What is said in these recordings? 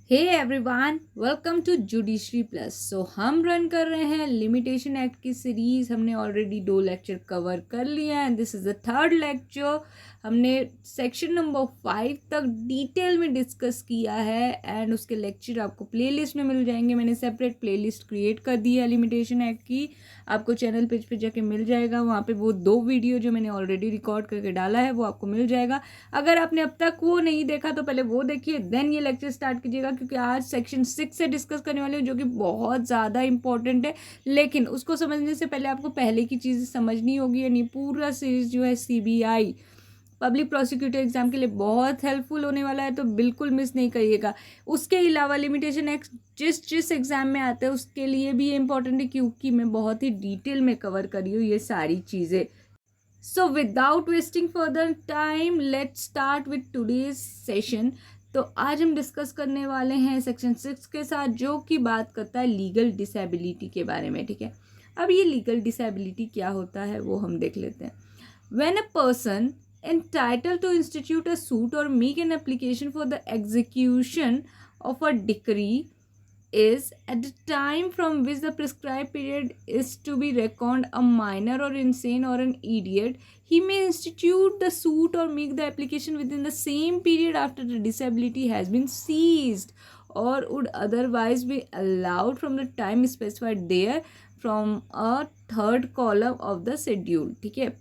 Hey everyone, welcome to judiciary plus. हम run कर रहे हैं लिमिटेशन एक्ट की सीरीज। हमने ऑलरेडी 2 लेक्चर कवर कर लिया है। This is the third lecture. हमने सेक्शन नंबर 5 तक डिटेल में डिस्कस किया है एंड उसके लेक्चर आपको प्लेलिस्ट में मिल जाएंगे। मैंने सेपरेट प्लेलिस्ट क्रिएट कर दी है लिमिटेशन एक्ट की, आपको चैनल पेज पे जाके मिल जाएगा। वहाँ पे वो 2 वीडियो जो मैंने ऑलरेडी रिकॉर्ड करके डाला है वो आपको मिल जाएगा। अगर आपने अब तक वो नहीं देखा तो पहले वो देखिए, देन ये लेक्चर स्टार्ट कीजिएगा, क्योंकि आज सेक्शन 6 से डिस्कस करने वाले हूँ जो कि बहुत ज़्यादा इंपॉर्टेंट है। लेकिन उसको समझने से पहले आपको पहले की चीज़ें समझनी होगी। यानी पूरा सीरीज जो है CBI पब्लिक प्रोसिक्यूटर एग्जाम के लिए बहुत हेल्पफुल होने वाला है, तो बिल्कुल मिस नहीं करिएगा। उसके अलावा लिमिटेशन एक्ट जिस एग्जाम में आते हैं उसके लिए भी ये इंपॉर्टेंट है, क्योंकि मैं बहुत ही डिटेल में कवर करी हूँ ये सारी चीज़ें। So without wasting further time, let's start with today's session। तो आज हम डिस्कस करने वाले हैं सेक्शन 6 के साथ, जो कि बात करता है लीगल डिसेबिलिटी के बारे में। ठीक है, अब ये लीगल डिसेबिलिटी क्या होता है वो हम देख लेते हैं। When a person entitled to institute a suit or make an application for the execution of a decree is at the time from which the prescribed period is to be reckoned a minor or insane or an idiot, he may institute the suit or make the application within the same period after the disability has been seized or would otherwise be allowed from the time specified there from a third column of the schedule। ठीक है,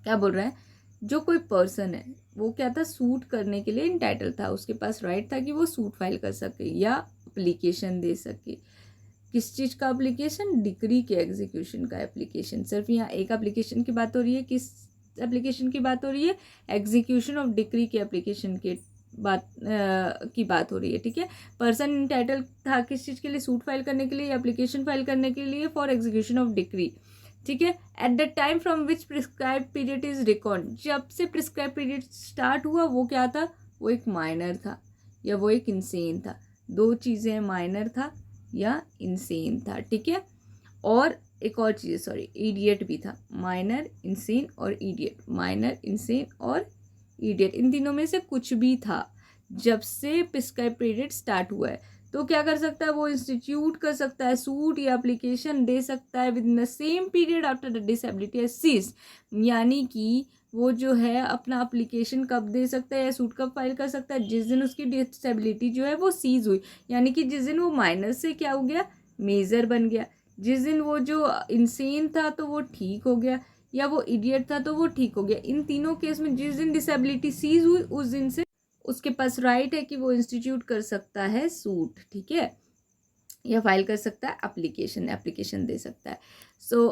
क्या बोल रहा है, जो कोई person है वो क्या था, सूट करने के लिए इंटाइटल था, उसके पास राइट था कि वो सूट फाइल कर सके या एप्लीकेशन दे सके। किस चीज़ का एप्लीकेशन? डिक्री के एग्जीक्यूशन का एप्लीकेशन। सिर्फ यहाँ एक एप्लीकेशन की बात हो रही है। किस एप्लीकेशन की बात हो रही है? एग्जीक्यूशन ऑफ डिक्री के एप्लीकेशन के की बात हो रही है। ठीक है, पर्सन इंटाइटल था किस चीज़ के लिए? सूट फाइल करने के लिए, एप्लीकेशन फाइल करने के लिए फॉर एग्जीक्यूशन ऑफ डिक्री। ठीक है, eight the time from which prescribed period is record, जब से प्रिस्क्राइब पीरियड स्टार्ट हुआ वो क्या था? वो एक माइनर था या वो एक इंसेन था। दो चीज़ें, माइनर था या इंसेन था। ठीक है, और एक और चीज़, सॉरी, इडियट भी था। माइनर, इंसेन और इडियट। माइनर, इंसेन और इडियट, इन तीनों में से कुछ भी था जब से प्रिस्क्राइब पीरियड स्टार्ट हुआ है। तो क्या कर सकता है वो? इंस्टीट्यूट कर सकता है सूट या एप्लीकेशन दे सकता है with in the same period after the disability है सीज। यानी कि वो जो है अपना एप्लीकेशन कब दे सकता है या सूट कब फाइल कर सकता है? जिस दिन उसकी डिसेबिलिटी जो है वो सीज हुई, यानी कि जिस दिन वो माइनर से क्या हो गया, मेजर बन गया। जिस दिन वो जो इंसेन था तो वो ठीक हो गया, या वो इडियट था तो वो ठीक हो गया। इन तीनों केस में जिस दिन डिसेबिलिटी सीज हुई उस दिन से उसके पास राइट है कि वो इंस्टीट्यूट कर सकता है सूट। ठीक है, या फाइल कर सकता है एप्लीकेशन दे सकता है। सो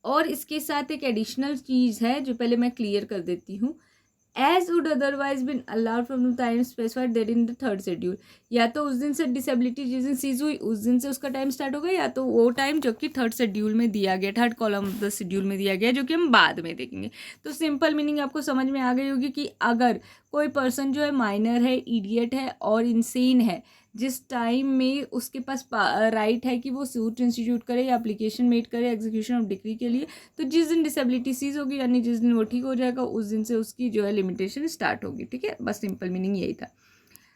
और इसके साथ एक एडिशनल चीज़ है जो पहले मैं क्लियर कर देती हूँ। As would otherwise been allowed from the time specified that in the third schedule. या तो उस दिन से डिसेबिलिटी जिस दिन सीज हुई उस दिन से उसका टाइम स्टार्ट होगा, या तो वो टाइम जो कि थर्ड शेड्यूल में दिया गया, third column of the schedule में दिया गया, जो कि हम बाद में देखेंगे। तो सिंपल मीनिंग आपको समझ में आ गई होगी कि अगर कोई पर्सन जो है माइनर है, इडियट है और इंसेन है, जिस टाइम में उसके पास राइट है कि वो सूट इंस्टीट्यूट करे या एप्लीकेशन मेड करे एग्जीक्यूशन ऑफ डिग्री के लिए, तो जिस दिन डिसेबिलिटी सीज होगी यानी जिस दिन वो ठीक हो जाएगा उस दिन से उसकी जो है लिमिटेशन स्टार्ट होगी। ठीक है, बस सिंपल मीनिंग यही था।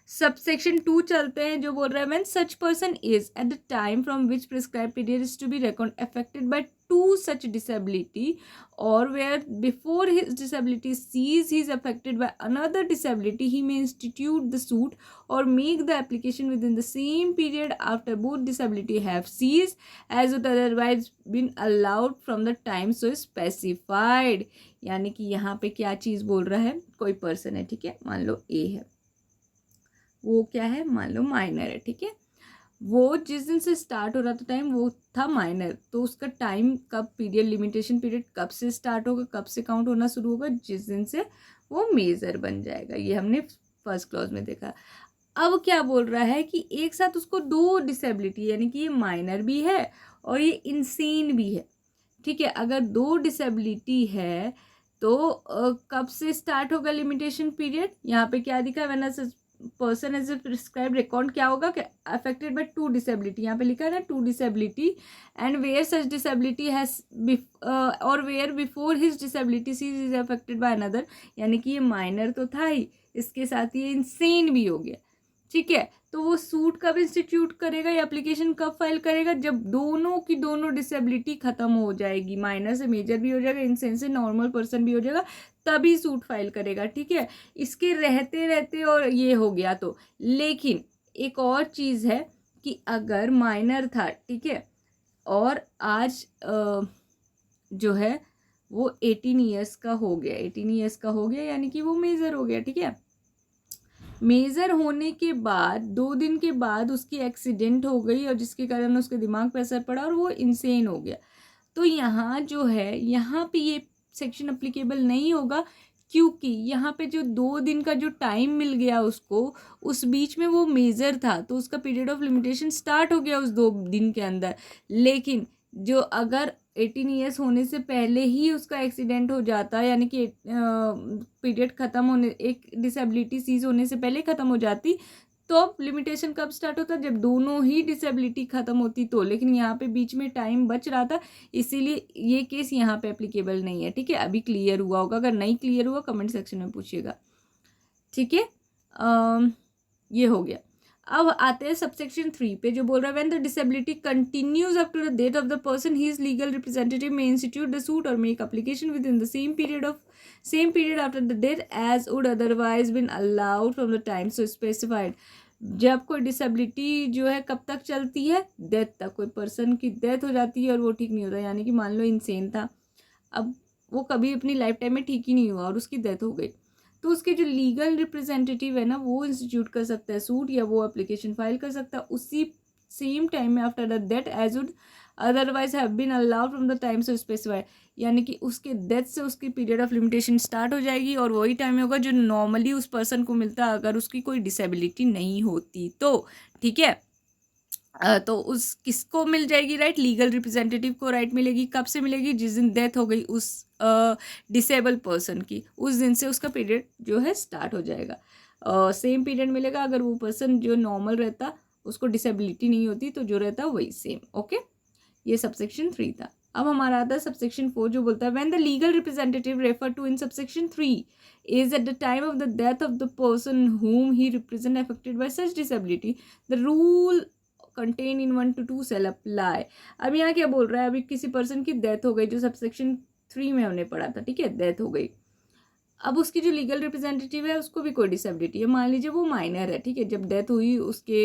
सबसेक्शन 2 चलते हैं, जो बोल रहा है when such person is at the time from which prescribed period is to be record affected by two such disability or where before his disability ceases he is affected by another disability, he may institute the suit or make the application within the same period after both disability have ceased as would otherwise been allowed from the time so specified। यानी कि यहाँ पे क्या चीज़ बोल रहा है, कोई person है, ठीक है, मान लो ए है, वो क्या है, मान लो माइनर है। ठीक है, वो जिस दिन से स्टार्ट हो रहा था टाइम वो था माइनर, तो उसका टाइम कब, पीरियड, लिमिटेशन पीरियड कब से स्टार्ट होगा, कब से काउंट होना शुरू होगा? जिस दिन से वो मेजर बन जाएगा। ये हमने फर्स्ट क्लॉज में देखा। अब क्या बोल रहा है कि एक साथ उसको दो डिसेबिलिटी, यानी कि ये माइनर भी है और ये इंसेन भी है। ठीक है, अगर दो डिसेबिलिटी है तो कब से स्टार्ट होगा लिमिटेशन पीरियड? यहाँ पे क्या दिखा, when a person as a prescribe record क्या होगा, अफेक्टेड बाय टू डिसेबिलिटी। यहाँ पे लिखा है ना two disability, and where such disability has or where before his disability ceases is affected by another. यानी कि ये माइनर तो था ही, इसके साथ ये इंसेन भी हो गया, ठीक है। तो वो सूट कब इंस्टीट्यूट करेगा या एप्लीकेशन कब फाइल करेगा, जब दोनों की दोनों डिसेबिलिटी खत्म हो जाएगी, माइनर से मेजर भी हो जाएगा, इंसेन से नॉर्मल पर्सन भी हो जाएगा, तभी सूट फाइल करेगा, ठीक है। इसके रहते रहते और ये हो गया तो। लेकिन एक और चीज़ है कि अगर माइनर था, ठीक है, और आज जो है वो 18 ईयर्स का हो गया, 18 ईयर्स का हो गया, यानी कि वो मेजर हो गया, ठीक है। मेजर होने के बाद 2 दिन के बाद उसकी एक्सीडेंट हो गई और जिसके कारण उसके दिमाग पर असर पड़ा और वो इंसेन हो गया। तो यहाँ जो है, यहाँ पे ये सेक्शन अप्लीकेबल नहीं होगा, क्योंकि यहाँ पे जो 2 दिन का जो टाइम मिल गया उसको, उस बीच में वो मेजर था, तो उसका पीरियड ऑफ लिमिटेशन स्टार्ट हो गया उस 2 दिन के अंदर। लेकिन जो अगर 18 ईयर्स होने से पहले ही उसका एक्सीडेंट हो जाता, यानी कि पीरियड ख़त्म होने, एक डिसेबिलिटी सीज होने से पहले ख़त्म हो जाती, तो लिमिटेशन कब स्टार्ट होता, जब दोनों ही डिसेबिलिटी ख़त्म होती तो। लेकिन यहाँ पे बीच में टाइम बच रहा था, इसीलिए ये केस यहाँ पे एप्लीकेबल नहीं है, ठीक है। अभी क्लियर हुआ होगा, अगर नहीं क्लियर हुआ कमेंट सेक्शन में पूछिएगा, ठीक है। ये हो गया। अब आते हैं सबसेक्शन 3 पे, जो बोल रहा है when the disability continues up to the death of the person his legal representative may institute the suit or make application within the same period after the death as would otherwise been allowed from the time so specified. जब कोई disability जो है कब तक चलती है, death तक। कोई पर्सन की डेथ हो जाती है और वो ठीक नहीं होता, यानी कि मान लो इंसेन था, अब वो कभी अपनी लाइफ टाइम में ठीक ही नहीं हुआ और उसकी डेथ हो गई, तो उसके जो लीगल रिप्रेजेंटेटिव है ना, वो इंस्टीट्यूट कर सकता है सूट, या वो एप्लीकेशन फाइल कर सकता है उसी सेम टाइम में after the death as would otherwise have been allowed from the time so specified. यानी कि उसके डेथ से उसकी पीरियड ऑफ लिमिटेशन स्टार्ट हो जाएगी और वही टाइम होगा जो नॉर्मली उस पर्सन को मिलता अगर उसकी कोई डिसेबिलिटी नहीं होती तो, ठीक है। तो उस किसको मिल जाएगी राइट, लीगल रिप्रेजेंटेटिव को राइट मिलेगी। कब से मिलेगी, जिस दिन डेथ हो गई उस डिसेबल पर्सन की, उस दिन से उसका पीरियड जो है स्टार्ट हो जाएगा। सेम पीरियड मिलेगा अगर वो पर्सन जो नॉर्मल रहता, उसको डिसेबिलिटी नहीं होती, तो जो रहता वही सेम, ओके। ये सबसेक्शन 3 था। अब हमारा आता है सबसेक्शन 4, जो बोलता है when the legal representative refer to in subsection 3 is at the time of the death of the person whom he represent affected by such disability, the rule contain in 1 to 2 shall apply. अब यहाँ क्या बोल रहा है, अभी किसी person की death हो गई, जो सबसेक्शन 3 में हमने पढ़ा था, ठीक है, डेथ हो गई। अब उसकी जो लीगल रिप्रेजेंटेटिव है उसको भी कोई डिसेबिलिटी है, मान लीजिए वो माइनर है, ठीक है, जब डेथ हुई उसके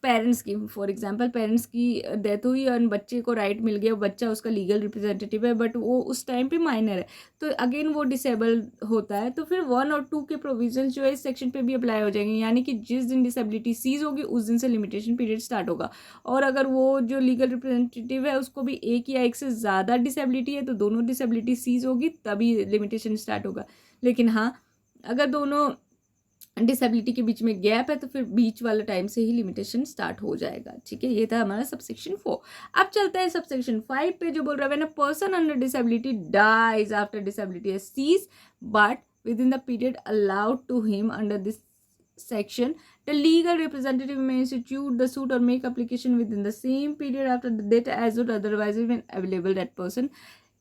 पेरेंट्स की, फॉर एग्जांपल पेरेंट्स की डेथ हुई और बच्चे को राइट मिल गया, बच्चा उसका लीगल रिप्रेजेंटेटिव है, बट वो उस टाइम पे माइनर है, तो अगेन वो डिसेबल होता है, तो फिर 1 और 2 के प्रोविजंस जो है इस सेक्शन पे भी अप्लाई हो जाएंगे। यानी कि जिस दिन डिसेबिलिटी सीज होगी उस दिन से लिमिटेशन पीरियड स्टार्ट होगा, और अगर वो जो लीगल रिप्रेजेंटेटिव है उसको भी एक या एक से ज़्यादा डिसेबिलिटी है तो दोनों डिसेबिलिटी सीज होगी तभी लिमिटेशन स्टार्ट होगा। लेकिन हाँ, अगर दोनों डिसेबिलिटी के बीच में गैप है तो फिर बीच वाला टाइम से ही लिमिटेशन स्टार्ट हो जाएगा, ठीक है। ये था हमारा सबसेक्शन 4। अब चलते हैं सबसेक्शन 5 पे, जो बोल रहा है when a person under disability dies after disability has cease but within the period allowed to him under this section, the legal representative may institute the suit or make application within the same period after the death as would otherwise have been available that person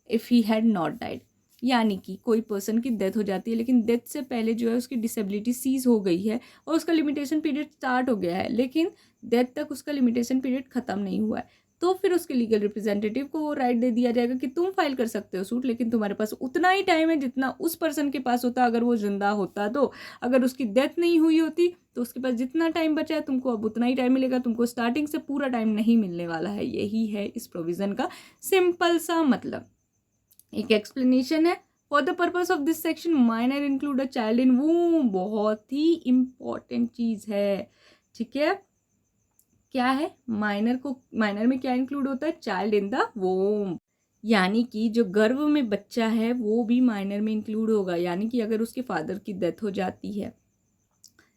if he had not died। यानी कि कोई person की death हो जाती है लेकिन death से पहले जो है उसकी डिसेबिलिटी सीज हो गई है और उसका लिमिटेशन पीरियड स्टार्ट हो गया है, लेकिन डेथ तक उसका लिमिटेशन पीरियड ख़त्म नहीं हुआ है, तो फिर उसके लीगल रिप्रेजेंटेटिव को वो राइट दे दिया जाएगा कि तुम फाइल कर सकते हो सूट, लेकिन तुम्हारे पास उतना ही टाइम है जितना उस पर्सन के पास होता अगर वो जिंदा होता। तो अगर उसकी डेथ नहीं हुई होती तो उसके पास जितना टाइम बचा है तुमको अब उतना ही टाइम मिलेगा, तुमको स्टार्टिंग से पूरा टाइम नहीं मिलने वाला है। यही है इस प्रोविज़न का सिंपल सा मतलब। एक एक्सप्लेनेशन है, for the purpose of this section minor include a child in womb. बहुत ही इम्पॉर्टेंट चीज़ है, ठीक है। क्या है, माइनर में क्या इंक्लूड होता है, चाइल्ड इन द वोम, यानी कि जो गर्भ में बच्चा है वो भी माइनर में इंक्लूड होगा। यानी कि अगर उसके फादर की डेथ हो जाती है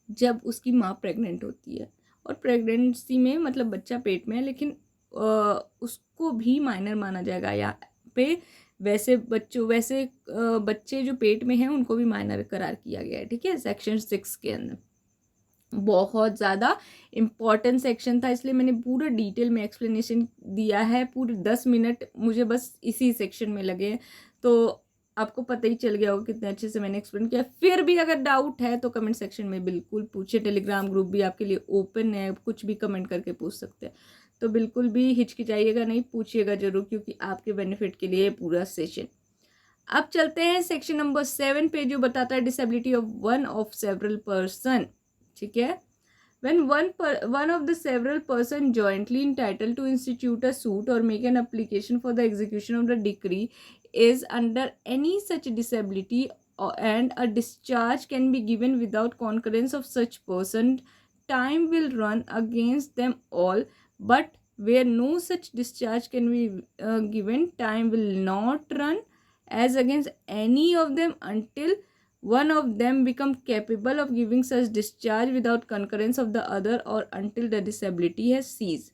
जब उसकी माँ प्रेग्नेंट होती है, और प्रेगनेंसी में मतलब बच्चा पेट में है, लेकिन उसको भी माइनर माना जाएगा। यहाँ पे वैसे बच्चे जो पेट में हैं उनको भी माइनर करार किया गया है, ठीक है, सेक्शन 6 के अंदर। बहुत ज़्यादा इम्पॉर्टेंट सेक्शन था, इसलिए मैंने पूरा डिटेल में एक्सप्लेनेशन दिया है। पूरे 10 मिनट मुझे बस इसी सेक्शन में लगे, तो आपको पता ही चल गया होगा कितने अच्छे से मैंने एक्सप्लेन किया। फिर भी अगर डाउट है तो कमेंट सेक्शन में बिल्कुल पूछिए, टेलीग्राम ग्रुप भी आपके लिए ओपन है, कुछ भी कमेंट करके पूछ सकते हैं। तो बिल्कुल भी हिचकिचाइएगा नहीं, पूछिएगा जरूर, क्योंकि आपके बेनिफिट के लिए पूरा सेशन। अब चलते हैं सेक्शन नंबर 7 पे, जो बताता है disability of one of several person. ठीक है, when one of the several person jointly entitled to institute a suit or make an application for the execution of the decree is under any such disability, and a discharge can be given without concurrence of such person, time will run against them all. But where no such discharge can be given, time will not run as against any of them until one of them become capable of giving such discharge without concurrence of the other, or until the disability has ceased।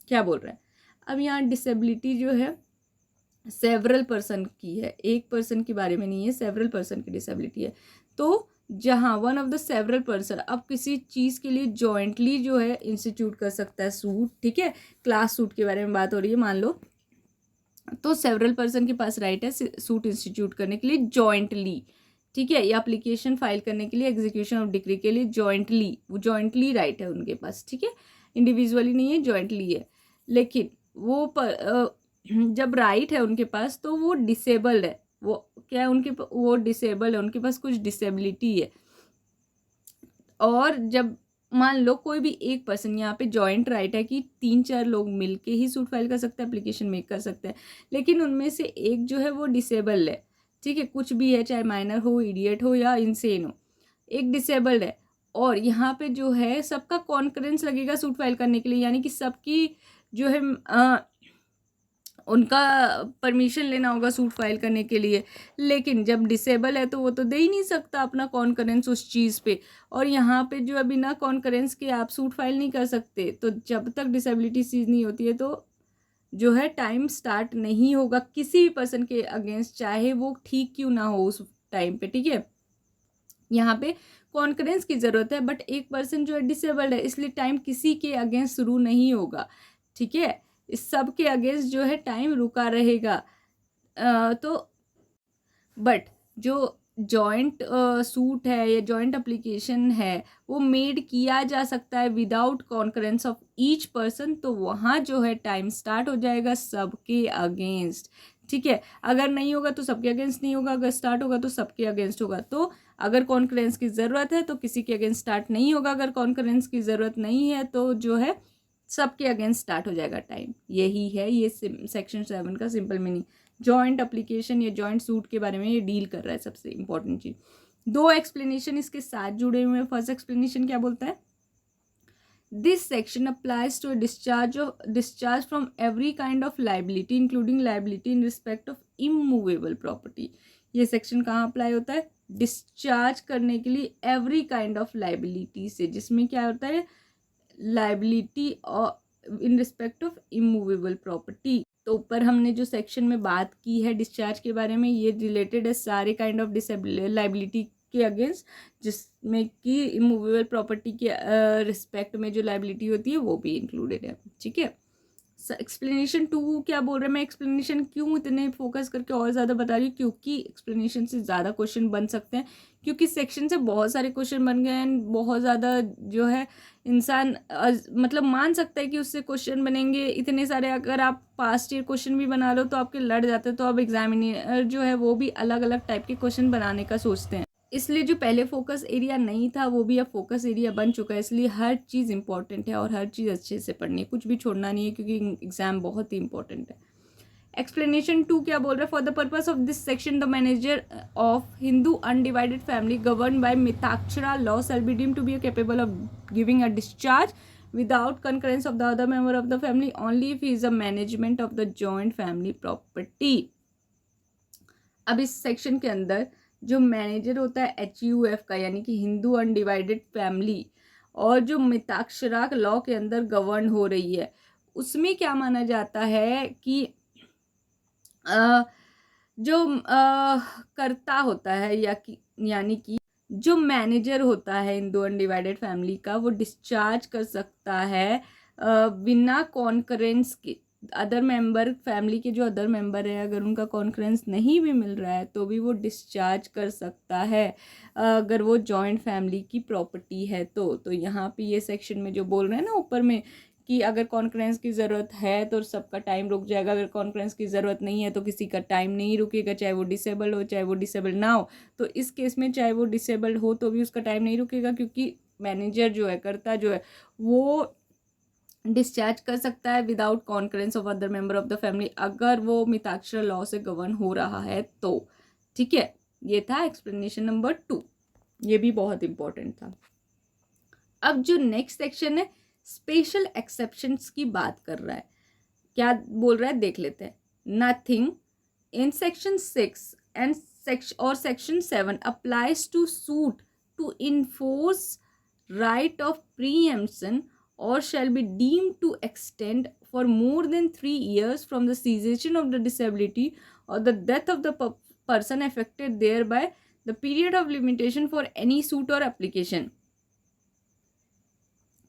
क्या बोल रहा है अब यहाँ? Disability जो है several person की है, एक पर्सन के बारे में नहीं है, सेवरल पर्सन की डिसेबिलिटी है। तो जहाँ one of the several person अब किसी चीज़ के लिए जॉइंटली जो है इंस्टीट्यूट कर सकता है सूट, ठीक है, क्लास सूट के बारे में बात हो रही है मान लो, तो सेवरल पर्सन के पास राइट है सूट इंस्टीट्यूट करने के लिए जॉइंटली, ठीक है, या एप्लीकेशन फाइल करने के लिए एग्जीक्यूशन ऑफ डिक्री के लिए जॉइंटली राइट है उनके पास, ठीक है, इंडिविजुअली नहीं है, जॉइंटली है। लेकिन वो जब राइट है उनके पास तो वो डिसेबल्ड है, वो क्या है उनके वो डिसेबल है, उनके पास कुछ डिसेबिलिटी है। और जब मान लो कोई भी एक पर्सन, यहाँ पे जॉइंट राइट है कि 3-4 लोग मिलके ही सूट फाइल कर सकते हैं, एप्लीकेशन मेक कर सकते हैं, लेकिन उनमें से एक जो है वो डिसेबल है, ठीक है, कुछ भी है, चाहे माइनर हो, इडियट हो या इंसेन हो, एक डिसेबल्ड है। और यहाँ पे जो है सबका कॉन्करेंस लगेगा सूट फाइल करने के लिए, यानी कि सबकी जो है उनका परमिशन लेना होगा सूट फाइल करने के लिए। लेकिन जब डिसेबल है तो वो तो दे ही नहीं सकता अपना कॉन्करेंस उस चीज़ पे, और यहाँ पे जो है बिना कॉन्करेंस के आप सूट फाइल नहीं कर सकते। तो जब तक डिसेबिलिटी चीज़ नहीं होती है तो जो है टाइम स्टार्ट नहीं होगा किसी भी पर्सन के अगेंस्ट, चाहे वो ठीक क्यों ना हो उस टाइम पे, ठीक है। यहाँ पे कॉन्करेंस की ज़रूरत है, बट एक पर्सन जो है डिसेबल्ड है, इसलिए टाइम किसी के अगेंस्ट शुरू नहीं होगा, ठीक है, इस सब के अगेंस्ट जो है टाइम रुका रहेगा। तो बट जो जॉइंट सूट है या जॉइंट एप्लीकेशन है वो मेड किया जा सकता है without concurrence of each person, तो वहाँ जो है टाइम स्टार्ट हो जाएगा सबके अगेंस्ट, ठीक है। अगर नहीं होगा तो सबके अगेंस्ट नहीं होगा, अगर स्टार्ट होगा तो सबके अगेंस्ट होगा। तो अगर कॉन्करेंस की ज़रूरत है तो किसी के अगेंस्ट स्टार्ट नहीं होगा, अगर कॉन्करेंस की ज़रूरत नहीं है तो जो है सबके अगेंस्ट स्टार्ट हो जाएगा टाइम। यही है ये सेक्शन 7 का सिंपल मीनिंग। जॉइंट एप्लीकेशन या जॉइंट सूट के बारे में ये डील कर रहा है, सबसे इंपॉर्टेंट चीज। 2 एक्सप्लेनेशन इसके साथ जुड़े हुए हैं। फर्स्ट एक्सप्लेनेशन क्या बोलता है? This section applies to discharge from every kind of liability including liability in respect of immovable property. ये सेक्शन कहाँ अप्लाई होता है? डिस्चार्ज करने के लिए एवरी काइंड ऑफ लाइबिलिटी से, जिसमें क्या होता है लाइबिलिटी और इन रिस्पेक्ट ऑफ इमूवेबल प्रॉपर्टी। तो ऊपर हमने जो सेक्शन में बात की है डिस्चार्ज के बारे में, ये रिलेटेड है सारे काइंड ऑफ लाइबिलिटी के अगेंस्ट, जिसमें कि इमूवेबल प्रॉपर्टी के रिस्पेक्ट में जो लाइबिलिटी होती है वो भी इंक्लूडेड है, ठीक है। एक्सप्लेनेशन 2 क्या बोल रहे हैं? मैं एक्सप्लेनेशन क्यों इतने फोकस करके और ज़्यादा बता रही हूँ, क्योंकि एक्सप्लेनेशन से ज़्यादा क्वेश्चन बन सकते हैं, क्योंकि सेक्शन से बहुत सारे क्वेश्चन बन गए हैं, बहुत ज़्यादा जो है इंसान मतलब मान सकता है कि उससे क्वेश्चन बनेंगे इतने सारे। अगर आप पास्ट ईयर क्वेश्चन भी बना लो तो आपके लड़ जाते हैं, तो अब एग्जामिनर जो है वो भी अलग अलग टाइप के क्वेश्चन बनाने का सोचते हैं। इसलिए जो पहले फोकस एरिया नहीं था वो भी अब फोकस एरिया बन चुका है, इसलिए हर चीज़ इंपॉर्टेंट है और हर चीज़ अच्छे से पढ़नी है, कुछ भी छोड़ना नहीं है, क्योंकि एग्जाम बहुत ही इंपॉर्टेंट है। एक्सप्लेनेशन 2 क्या बोल रहा है? For the purpose of this section the manager of Hindu undivided family govern by Mitakshara law shall be deemed to be capable of giving a discharge without concurrence of the other member of the family only if he is a management of the joint family property। अब इस section के अंदर जो manager होता है HUF का, यानी कि हिंदू अनडिवाइडेड फैमिली, और जो मिताक्षरा लॉ के अंदर गवर्न हो रही है, उसमें क्या माना जाता है कि जो कर्ता होता है यानी कि जो मैनेजर होता है हिंदू अनडिवाइडेड फैमिली का, वो डिस्चार्ज कर सकता है बिना कॉन्करेंस के, अदर मेंबर, फैमिली के जो अदर मेंबर है, अगर उनका कॉन्करेंस नहीं भी मिल रहा है तो भी वो डिस्चार्ज कर सकता है, अगर वो जॉइंट फैमिली की प्रॉपर्टी है तो यहाँ पे ये सेक्शन में जो बोल रहे हैं ना ऊपर में कि अगर कॉन्फ्रेंस की ज़रूरत है तो सबका टाइम रुक जाएगा, अगर कॉन्फ्रेंस की ज़रूरत नहीं है तो किसी का टाइम नहीं रुकेगा, चाहे वो डिसेबल हो चाहे वो डिसेबल ना हो। तो इस केस में चाहे वो डिसेबल्ड हो तो भी उसका टाइम नहीं रुकेगा, क्योंकि मैनेजर जो है, कर्ता जो है, वो डिस्चार्ज कर सकता है without concurrence of other member of the family, अगर वो मिताक्षर लॉ से गवर्न हो रहा है तो। ठीक है, ये था एक्सप्लेनेशन नंबर 2, ये भी बहुत इंपॉर्टेंट था। अब जो नेक्स्ट सेक्शन है स्पेशल एक्सेप्शंस की बात कर रहा है, क्या बोल रहा है देख लेते हैं। Nothing in section 6 and section 7 applies to suit to enforce right of preemption or shall be deemed to extend for more than 3 years from the cessation of the disability or the death of the person affected thereby the period of limitation for any suit or application।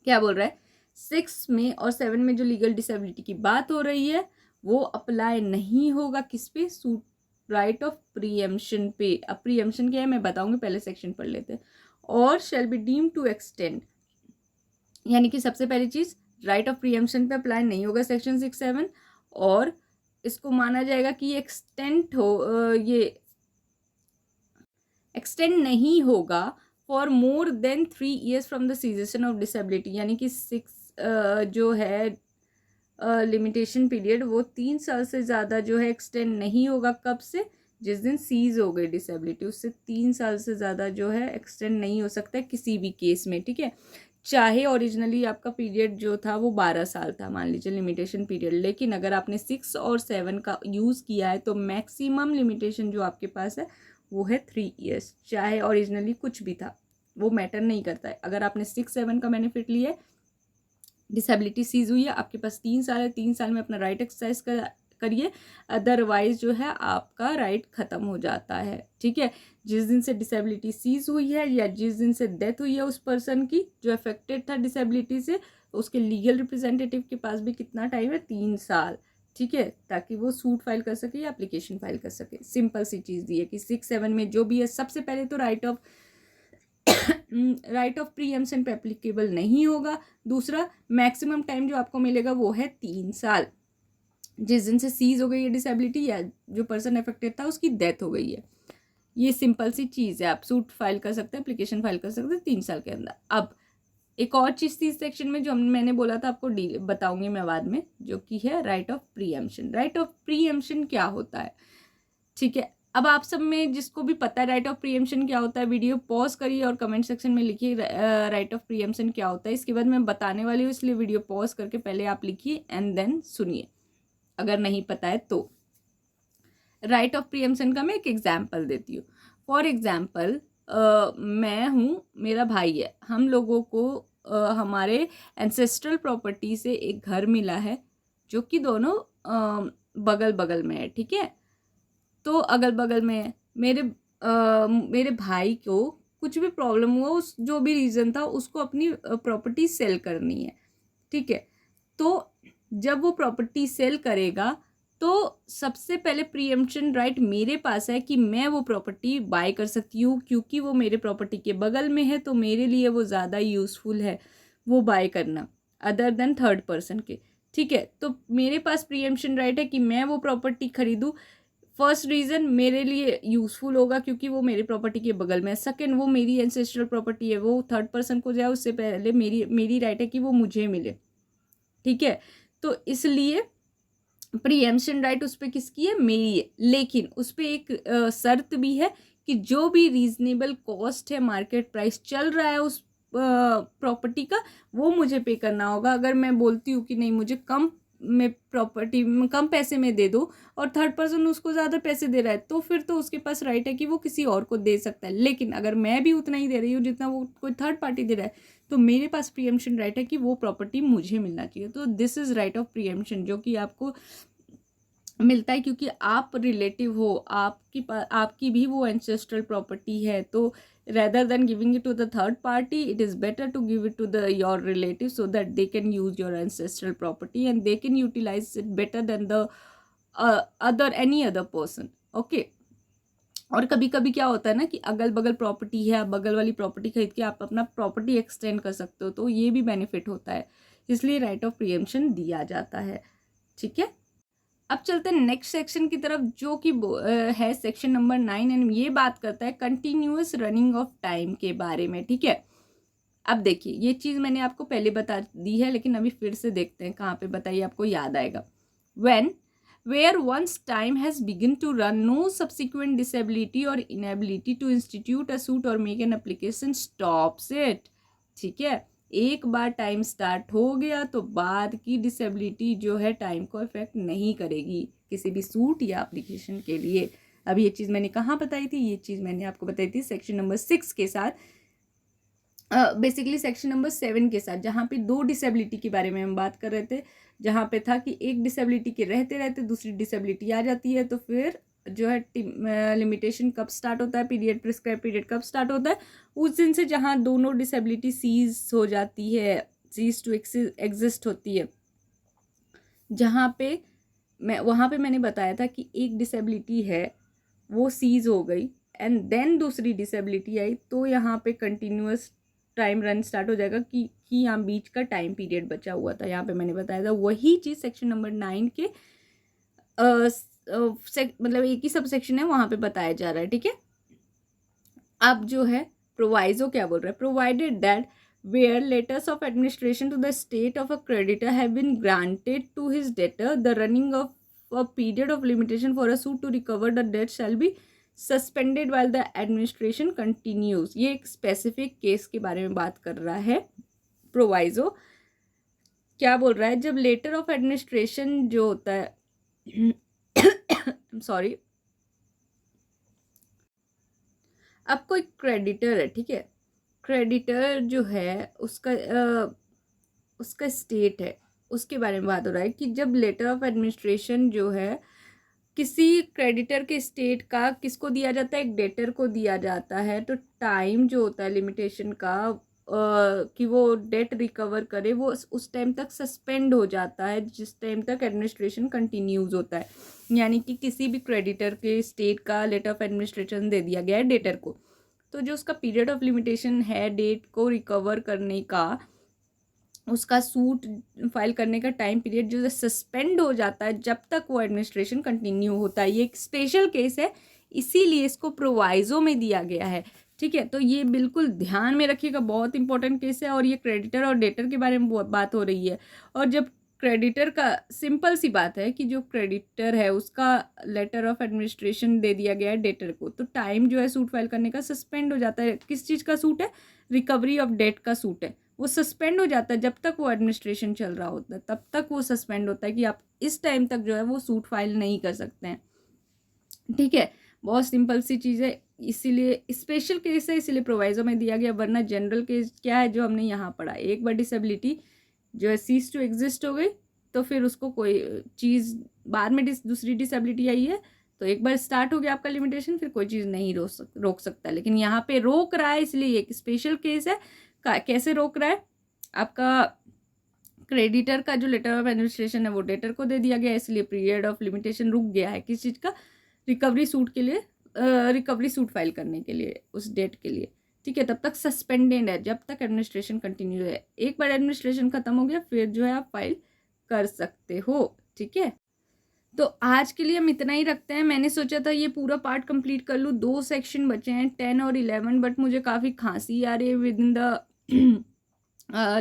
क्या बोल रहा है, 6 में और 7 में जो legal disability की बात हो रही है वो अप्लाई नहीं होगा किस पे, सूट राइट ऑफ प्रीएम्पशन पे। अब प्रीएम्पशन क्या है मैं बताऊंगी, पहले सेक्शन पढ़ लेते हैं। और shall be deem to extend, यानी कि सबसे पहली चीज राइट ऑफ प्रीएम्पशन पे अप्लाई नहीं होगा सेक्शन 6-7, और इसको माना जाएगा कि ये एक्सटेंड नहीं होगा for more than 3 years from the cessation of disability, यानी कि 6 जो है लिमिटेशन पीरियड वो 3 साल से ज़्यादा जो है एक्सटेंड नहीं होगा। कब से, जिस दिन सीज हो गई डिसेबिलिटी, उससे 3 साल से ज़्यादा जो है एक्सटेंड नहीं हो सकता है किसी भी केस में। ठीक है, चाहे ओरिजिनली आपका पीरियड जो था वो 12 साल था, मान लीजिए लिमिटेशन पीरियड, लेकिन अगर आपने 6 और 7 का यूज़ किया है तो मैक्सिमम लिमिटेशन जो आपके पास है वो है 3 years, चाहे ओरिजिनली कुछ भी था, वो मैटर नहीं करता है। अगर आपने 6-7 का बेनिफिट लिया, डिसेबिलिटी सीज हुई है, आपके पास 3 साल है, 3 साल में अपना राइट एक्सरसाइज करिए, अदरवाइज जो है आपका राइट खत्म हो जाता है। ठीक है, जिस दिन से डिसेबिलिटी सीज हुई है या जिस दिन से डेथ हुई है उस पर्सन की जो अफेक्टेड था डिसेबिलिटी से, उसके लीगल रिप्रेजेंटेटिव के पास भी कितना टाइम है, 3 साल। ठीक है, ताकि वो सूट फाइल कर सके या एप्लीकेशन फाइल कर सके। सिंपल सी चीज़ दी है कि 6-7 में जो भी है, सबसे पहले तो राइट ऑफ प्रीएम्पशन पे एप्लीकेबल नहीं होगा। दूसरा, मैक्सिमम टाइम जो आपको मिलेगा वो है 3 साल, जिस दिन से सीज हो गई है डिसेबिलिटी या जो पर्सन अफेक्टेड था उसकी डेथ हो गई है। ये सिंपल सी चीज़ है, आप सूट फाइल कर सकते हैं, एप्लीकेशन फाइल कर सकते हैं 3 साल के अंदर। अब एक और चीज़ थी इस सेक्शन में जो मैंने बोला था आपको बताऊंगी मैं बाद में, जो कि है right of preemption. Right of preemption क्या होता है, ठीक है, अब आप सब में जिसको भी पता है राइट ऑफ प्रीएम्पशन क्या होता है, वीडियो पॉज करिए और कमेंट सेक्शन में लिखिए राइट ऑफ प्रीएम्पशन क्या होता है। इसके बाद मैं बताने वाली हूँ, इसलिए वीडियो पॉज करके पहले आप लिखिए एंड देन सुनिए अगर नहीं पता है तो। राइट ऑफ प्रीएम्पशन का मैं एक एग्जाम्पल देती हूँ। फॉर एग्जाम्पल, मैं हूँ, मेरा भाई है, हम लोगों को हमारे एंसेस्ट्रल प्रॉपर्टी से एक घर मिला है जो कि दोनों बगल बगल में है। ठीक है, तो अगल बगल में मेरे भाई को कुछ भी प्रॉब्लम हुआ, उस जो भी रीज़न था उसको अपनी प्रॉपर्टी सेल करनी है। ठीक है, तो जब वो प्रॉपर्टी सेल करेगा तो सबसे पहले प्रीएम्पशन राइट मेरे पास है कि मैं वो प्रॉपर्टी बाय कर सकती हूँ, क्योंकि वो मेरे प्रॉपर्टी के बगल में है, तो मेरे लिए वो ज़्यादा यूज़फुल है वो बाय करना अदर देन थर्ड पर्सन के। ठीक है, तो मेरे पास प्रीएम्पशन राइट है कि मैं वो प्रॉपर्टी खरीदूँ। फर्स्ट रीज़न मेरे लिए यूज़फुल होगा क्योंकि वो मेरी प्रॉपर्टी के बगल में है। सेकेंड, वो मेरी एंसेस्ट्रल प्रॉपर्टी है, वो थर्ड पर्सन को जाए उससे पहले मेरी राइट है कि वो मुझे मिले। ठीक है, तो इसलिए प्रीएम्पशन राइट उस पर किसकी है, मेरी है। लेकिन उस पर एक शर्त भी है कि जो भी रीजनेबल कॉस्ट है, मार्केट प्राइस चल रहा है उस प्रॉपर्टी का, वो मुझे पे करना होगा। अगर मैं बोलती हूँ कि नहीं मुझे कम में प्रॉपर्टी कम पैसे में दे दो और थर्ड पर्सन उसको ज़्यादा पैसे दे रहा है, तो फिर तो उसके पास राइट है कि वो किसी और को दे सकता है। लेकिन अगर मैं भी उतना ही दे रही हूँ जितना वो कोई थर्ड पार्टी दे रहा है, तो मेरे पास प्रीएम्पशन राइट है कि वो प्रॉपर्टी मुझे मिलना चाहिए। तो this is right of preemption, जो कि आपको मिलता है, क्योंकि आप रिलेटिव हो, आपकी भी वो एंसेस्ट्रल प्रॉपर्टी है। तो rather than giving it to the third party, it is better to give it to your relatives so that they can use your ancestral property and they can utilize it better than the any other person. Okay. और कभी कभी क्या होता है ना कि अगल बगल प्रॉपर्टी है, आप बगल वाली प्रॉपर्टी खरीद के आप अपना प्रॉपर्टी एक्सटेंड कर सकते हो, तो ये भी बेनिफिट होता है, इसलिए राइट ऑफ प्रीएम्पशन दिया जाता है। ठीक है, अब चलते हैं नेक्स्ट सेक्शन की तरफ, जो कि है सेक्शन नंबर 9 एंड ये बात करता है कंटिन्यूअस रनिंग ऑफ टाइम के बारे में। ठीक है, अब देखिए ये चीज़ मैंने आपको पहले बता दी है, लेकिन अभी फिर से देखते हैं कहाँ पे, बताइए आपको याद आएगा। When where once time has begun to run, no subsequent disability or inability to institute a suit or make an application stops it। ठीक है, एक बार टाइम स्टार्ट हो गया तो बाद की डिसेबिलिटी जो है टाइम को इफेक्ट नहीं करेगी किसी भी सूट या एप्लीकेशन के लिए। अब ये चीज़ मैंने कहाँ बताई थी, ये चीज़ मैंने आपको बताई थी सेक्शन नंबर 6 के साथ, बेसिकली सेक्शन नंबर 7 के साथ, जहाँ पे 2 डिसेबिलिटी के बारे में हम बात कर रहे थे, जहाँ पे था कि एक डिसेबिलिटी के रहते रहते दूसरी डिसेबिलिटी आ जाती है, तो फिर जो है लिमिटेशन कब स्टार्ट होता है, पीरियड, प्रिस्क्राइब पीरियड कब स्टार्ट होता है, उस दिन से जहाँ दोनों डिसेबिलिटी सीज हो जाती है, सीज टू एग्जिस्ट होती है, जहाँ पे वहाँ पे मैंने बताया था कि एक डिसेबिलिटी है वो सीज हो गई एंड देन दूसरी डिसेबिलिटी आई, तो यहाँ पे कंटिन्यूअस टाइम रन स्टार्ट हो जाएगा कि यहाँ बीच का टाइम पीरियड बचा हुआ था, यहाँ पे मैंने बताया था। वही चीज़ सेक्शन नंबर 9 के मतलब एक ही सब सेक्शन है, वहाँ पे बताया जा रहा है। ठीक है, अब जो है प्रोवाइजो क्या बोल रहा है, provided that where letters of administration to the state of a creditor have been granted to his debtor, the running of a period of limitation for a suit to recover the debt shall be suspended while the administration continues। ये एक specific case के बारे में बात कर रहा है proviso. क्या बोल रहा है, जब लेटर ऑफ एडमिनिस्ट्रेशन जो होता है सॉरी, अब कोई क्रेडिटर है, ठीक है, क्रेडिटर जो है उसका स्टेट है, उसके बारे में बात हो रहा है कि जब लेटर ऑफ एडमिनिस्ट्रेशन जो है किसी क्रेडिटर के स्टेट का किसको दिया जाता है, एक डेटर को दिया जाता है, तो टाइम जो होता है लिमिटेशन का कि वो डेट रिकवर करे, वो उस टाइम तक सस्पेंड हो जाता है जिस टाइम तक एडमिनिस्ट्रेशन कंटिन्यूज होता है। यानी कि किसी भी क्रेडिटर के स्टेट का लेटर ऑफ एडमिनिस्ट्रेशन दे दिया गया है डेटर को, तो जो उसका पीरियड ऑफ लिमिटेशन है डेट को रिकवर करने का, उसका सूट फाइल करने का टाइम पीरियड जो है सस्पेंड हो जाता है जब तक वो एडमिनिस्ट्रेशन कंटिन्यू होता है। ये एक स्पेशल केस है, इसीलिए इसको प्रोवाइजो में दिया गया है। ठीक है, तो ये बिल्कुल ध्यान में रखिएगा, बहुत इंपॉर्टेंट केस है, और ये क्रेडिटर और डेटर के बारे में बात हो रही है। और जब क्रेडिटर का, सिंपल सी बात है कि जो क्रेडिटर है उसका लेटर ऑफ एडमिनिस्ट्रेशन दे दिया गया है डेटर को, तो टाइम जो है सूट फाइल करने का सस्पेंड हो जाता है। किस चीज़ का सूट है, रिकवरी ऑफ डेट का सूट है, वो सस्पेंड हो जाता है जब तक वो एडमिनिस्ट्रेशन चल रहा होता है, तब तक वो सस्पेंड होता है कि आप इस टाइम तक जो है वो सूट फाइल नहीं कर सकते हैं। ठीक है, बहुत सिंपल सी चीज़ है, इसीलिए स्पेशल केस है, इसीलिए प्रोवाइजो में दिया गया, वरना जनरल केस क्या है जो हमने यहाँ पढ़ा, एक बार डिसेबिलिटी जो है सीज टू एग्जिस्ट हो गई तो फिर उसको कोई चीज़ बाद में दूसरी डिसेबिलिटी आई है तो एक बार स्टार्ट हो गया आपका लिमिटेशन, फिर कोई चीज़ नहीं रोक सकता। लेकिन यहाँ पे रोक रहा है, इसलिए एक स्पेशल केस है। कैसे रोक रहा है, आपका क्रेडिटर का जो लेटर ऑफ एडमिनिस्ट्रेशन है वो डेटर को दे दिया गया है, इसलिए पीरियड ऑफ लिमिटेशन रुक गया है। किस चीज़ का, रिकवरी सूट के लिए, रिकवरी सूट फाइल करने के लिए उस डेट के लिए। ठीक है, तब तक सस्पेंडेड है जब तक एडमिनिस्ट्रेशन कंटिन्यू है। एक बार एडमिनिस्ट्रेशन खत्म हो गया फिर जो है आप फाइल कर सकते हो। ठीक है, तो आज के लिए हम इतना ही रखते हैं। मैंने सोचा था ये पूरा पार्ट कंप्लीट कर लूँ, 2 सेक्शन बचे हैं 10 और 11, बट मुझे काफ़ी खांसी आ रही है with in the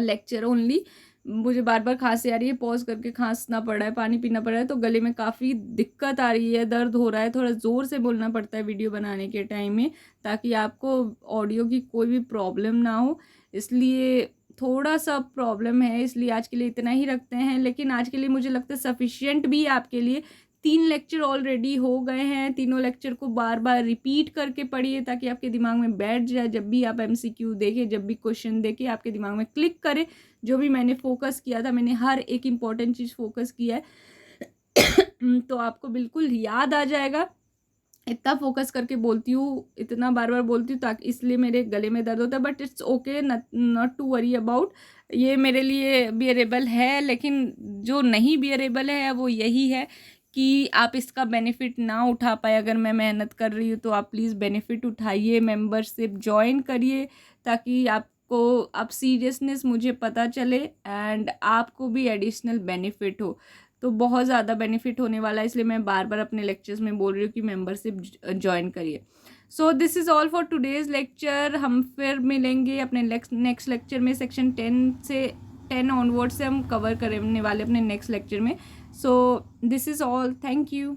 lecture only. मुझे बार बार खांसी आ रही है, पॉज करके खांसना पड़ रहा है, पानी पीना पड़ रहा है, तो गले में काफ़ी दिक्कत आ रही है, दर्द हो रहा है, थोड़ा ज़ोर से बोलना पड़ता है वीडियो बनाने के टाइम में ताकि आपको ऑडियो की कोई भी प्रॉब्लम ना हो, इसलिए थोड़ा सा प्रॉब्लम है, इसलिए आज के लिए इतना ही रखते हैं। लेकिन आज के लिए मुझे लगता है सफिशिएंट भी आपके लिए। 3 लेक्चर ऑलरेडी हो गए हैं, तीनों लेक्चर को बार बार रिपीट करके पढ़िए ताकि आपके दिमाग में बैठ जाए। जब भी आप MCQ देखें, जब भी क्वेश्चन देखें, आपके दिमाग में क्लिक करे। जो भी मैंने फोकस किया था, मैंने हर एक इम्पॉर्टेंट चीज़ फोकस किया है तो आपको बिल्कुल याद आ जाएगा। इतना फोकस करके बोलती हूँ, इतना बार बार बोलती हूँ ताकि इसलिए मेरे गले में दर्द होता है, but it's okay, not to worry about. ये मेरे लिए बियरेबल है, लेकिन जो नहीं बियरेबल है वो यही है कि आप इसका बेनिफिट ना उठा पाए। अगर मैं मेहनत कर रही हूँ तो आप प्लीज़ बेनिफिट उठाइए, मेंबरशिप ज्वाइन करिए, ताकि आपको आप सीरियसनेस मुझे पता चले एंड आपको भी एडिशनल बेनिफिट हो। तो बहुत ज़्यादा बेनिफिट होने वाला है, इसलिए मैं बार बार अपने लेक्चर्स में बोल रही हूँ कि मेंबरशिप ज्वाइन करिए। So this is all for today's lecture. हम फिर मिलेंगे अपने नेक्स्ट लेक्चर में। सेक्शन 10 ऑनवर्ड से हम कवर करने वाले अपने नेक्स्ट लेक्चर में। So this is all, thank you.